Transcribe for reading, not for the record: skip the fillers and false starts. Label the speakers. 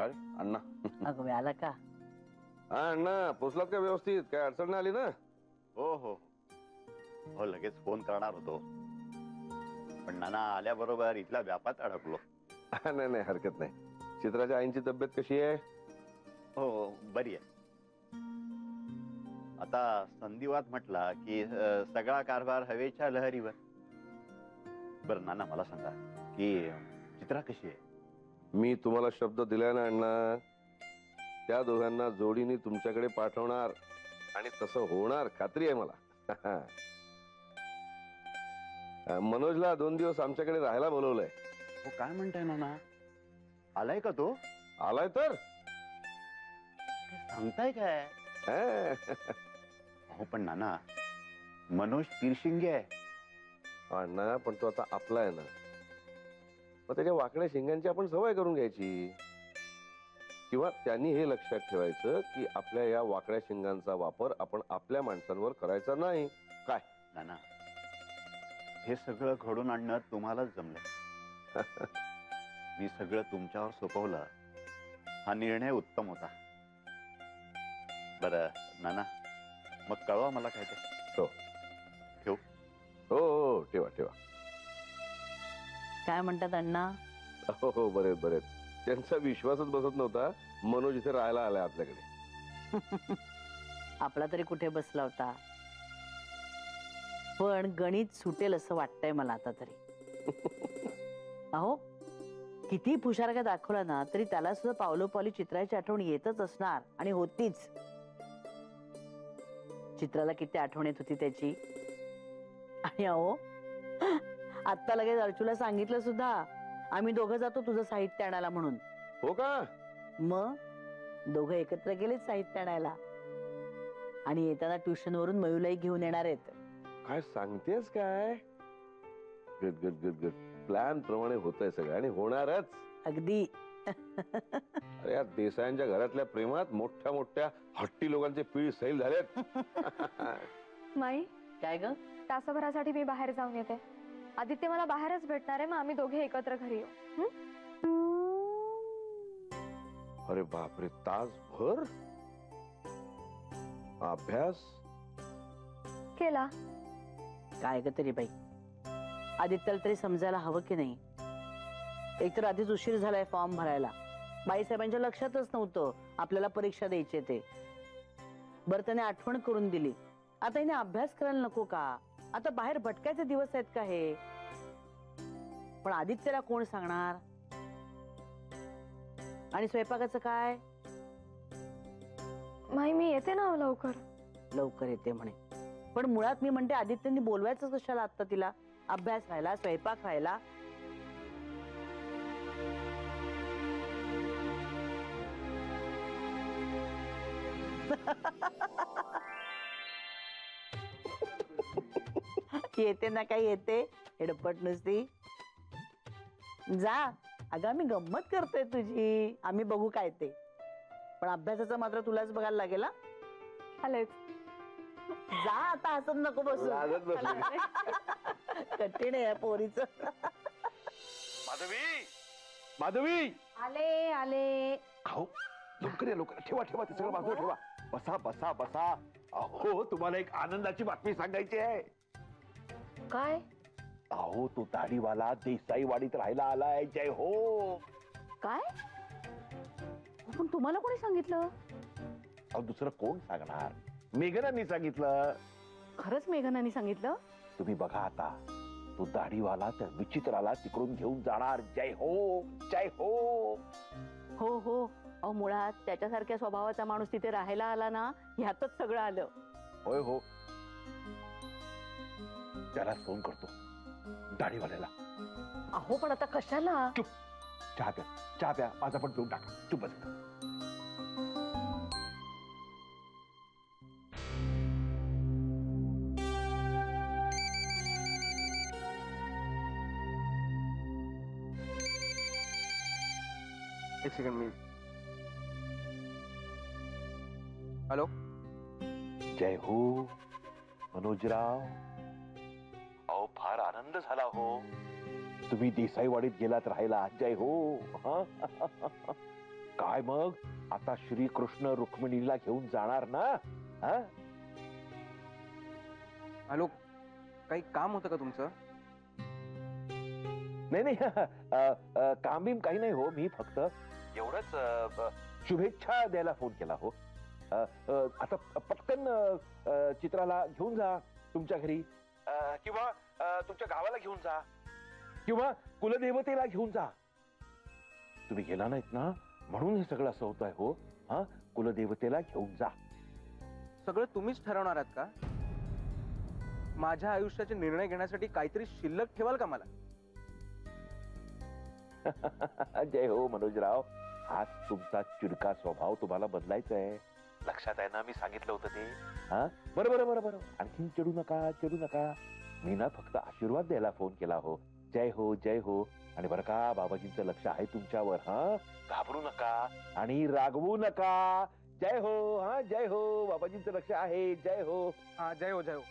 Speaker 1: अरे अण्णा.
Speaker 2: अगं मी आला का?
Speaker 1: हा अण्णा, पोचलात का व्यवस्थित? काय अडचण नाही आली ना?
Speaker 3: हो हो हो, लगेच फोन करणार होतो, पण नाना आल्याबरोबर इथल्या व्यापात अडकलो.
Speaker 1: नाही नाही, हरकत नाही. चित्राच्या आईंची तब्येत कशी आहे?
Speaker 3: हो बरी आहे. आता संधिवात म्हटला की सगळा कारभार हवेच्या लहरीवर. बरं नाना, मला सांगा की चित्रा कशी आहे?
Speaker 1: मी तुम्हाला शब्द दिलाय ना अण्णा, त्या दोघांना जोडीने तुमच्याकडे पाठवणार आणि तसं होणार, खात्री आहे मला. मनोजला 2 दिवस आमच्याकडे राहायला बोलवलंय.
Speaker 3: हो, काय म्हणताय नाना? आलाय का तो?
Speaker 1: आलाय तर.
Speaker 3: सांगताय काय? हो पण नाना, मनोज तीरशिंगे आहे.
Speaker 1: अण्णा, पण तो आता आपला आहे ना, मग त्याच्या वाकड्या शिंगांची आपण सवय करून घ्यायची. किंवा त्यांनी हे लक्षात ठेवायचं की आपल्या या वाकड्या शिंगांचा वापर आपण आपल्या माणसांवर करायचा नाही. काय
Speaker 3: नाना, हे सगळं घडून आणणं तुम्हालाच जमलंय. मी सगळं तुमच्यावर सोपवलं, हा निर्णय उत्तम होता. बरं नाना, मग कळवा मला काय ते.
Speaker 1: हो
Speaker 3: ठेवू?
Speaker 1: हो हो, ठेवा ठेवा.
Speaker 2: काय म्हणतात अण्णा?
Speaker 1: हो हो, बरेच बरेच. त्यांचा विश्वासच बसत नव्हता मनोज इथे राहायला आलाय आपल्याकडे.
Speaker 2: आपला तरी कुठे बसला होता, पण गणित सुटेल असं वाटतंय मला आता तरी. अहो, किती फुशारका दाखवला ना तरी त्याला सुद्धा पावलोपावली चित्राची आठवण येतच असणार, आणि होतीच. चित्राला किती आठवण येत होती त्याची. आणि अहो, आत्ता लगेच अर्चूला सांगितलं सुद्धा, आम्ही दोघं जातो तुझं साहित्य आणायला म्हणून.
Speaker 1: हो का?
Speaker 2: मग दोघं एकत्र गेलेच साहित्य आणायला, आणि येताना ट्युशन वरून मयूलाही घेऊन येणार आहेत.
Speaker 1: काय सांगतेस काय? Good good good good. Plan प्रमाणे होतंय सगळं, आणि होणारच.
Speaker 2: अगदी.
Speaker 1: अरे या देसायांच्या घरातल्या प्रेमात मोठ्या मोठ्या हट्टी लोकांचे पीळ सैल झालेत.
Speaker 4: माई,
Speaker 2: काय ग?
Speaker 4: तासाभरासाठी मी बाहेर जाऊन येते. आदित्य मला बाहेरच भेटणार आहे, मग आम्ही दोघे एकत्र घरी येऊ.
Speaker 1: अरे बापरे, तासभर अभ्यास
Speaker 4: केला?
Speaker 2: काय ग तरी बाई, आदित्यला तरी समजायला हवं की नाही? एकतर आधीच उशीर झालाय फॉर्म भरायला. बाईसाहेबांच्या लक्षातच नव्हतं आपल्याला परीक्षा द्यायची ते. बरं, त्याने आठवण करून दिली. आता हिने अभ्यास करायला नको का? आता बाहेर भटकायचे दिवस आहेत का हे? पण आदित्यला कोण सांगणार? आणि स्वयंपाकाचं काय?
Speaker 4: माई, मी येते ना लवकर.
Speaker 2: लवकर येते म्हणे, पण मुळात मी म्हणते आदित्यने बोलवायचं कशाला आता तिला? अभ्यास राहिला, स्वयंपाक राहिला. येते ना, काय येते हेडपट नुसती. जा अगं, आम्ही गंमत करतोय तुझी, आम्ही बघू काय ते. पण अभ्यासाचं मात्र तुलाच बघायला लागेल.
Speaker 4: आलेच.
Speaker 2: जा आता, हसत नको बसू. कठीण आहे पोरीच.
Speaker 1: माधवी, माधवी.
Speaker 4: आले आले.
Speaker 1: अहो लवकर या, लवकर. ठेवा ठेवा, ते सगळं बाजूला ठेवा. बसा बसा बसा. अहो, तुम्हाला एक आनंदाची बातमी सांगायची आहे.
Speaker 4: काय?
Speaker 1: अहो, तो दाढीवाला देसाई वाडीत राहायला आलाय. जय हो.
Speaker 4: काय? पण तुम्हाला कोणी सांगितलं?
Speaker 1: अहो, दुसरं कोण सांगणार? मेघनांनी सांगितलं.
Speaker 4: खरंच मेघनांनी सांगितलं?
Speaker 1: तुम्ही बघा आता, तो दाढीवाला त्या विचित्राला तिकडून घेऊन जाणार. जय हो, जय हो.
Speaker 2: हो हो. अहो, मुळात त्याच्यासारख्या स्वभावाचा माणूस तिथे राहायला आला ना, ह्यातच सगळं आलं.
Speaker 1: होय हो. त्याला फोन करतो, दाढीवाल्याला.
Speaker 4: अहो, पण आता कशाला?
Speaker 1: चुप. चहा प्या, चहा प्या. माझा पण पिऊन टाका. चुप बस.
Speaker 5: एक सेकंड. मी हॅलो.
Speaker 1: जय हो मनोजराव. अहो, फार आनंद झाला हो. तुम्ही देसाईवाडीत गेलात राहायला. जय हो.
Speaker 6: काय मग आता श्रीकृष्ण रुक्मिणीला घेऊन जाणार ना? हा?
Speaker 5: हॅलो, काही काम होतं का तुमचं?
Speaker 6: नाही नाही काम बिम काही नाही हो. मी फक्त एवढंच शुभेच्छा द्यायला फोन केला हो. आता पटकन चित्राला घेऊन जा तुमच्या घरी, किंवा तुमच्या गावाला घेऊन जा, किंवा कुलदेवतेला घेऊन जा. तुम्ही गेला नाहीत ना, म्हणून हे सगळं असं होत आहे हो. हा, कुलदेवतेला घेऊन जा.
Speaker 5: सगळं तुम्हीच ठरवणार आहात का? माझ्या आयुष्याचे निर्णय घेण्यासाठी काहीतरी शिल्लक ठेवाल का मला?
Speaker 6: जय हो मनोजराव. हाच तुमचा चिडका स्वभाव तुम्हाला बदलायचा आहे. लक्षात आहे ना, मी सांगितलं होतं ते. हा, बरोबर बरोबर. आणखीन चिडू नका, चिडू नका. मी ना फक्त आशीर्वाद द्यायला फोन केला हो. जय हो, जय हो. आणि बरं का, बाबाजींचं लक्ष आहे तुमच्यावर. हा, घाबरू नका आणि रागवू नका. जय हो. हा, जय हो. बाबाजींचं लक्ष आहे. जय हो.
Speaker 5: हा, जय हो, जय हो.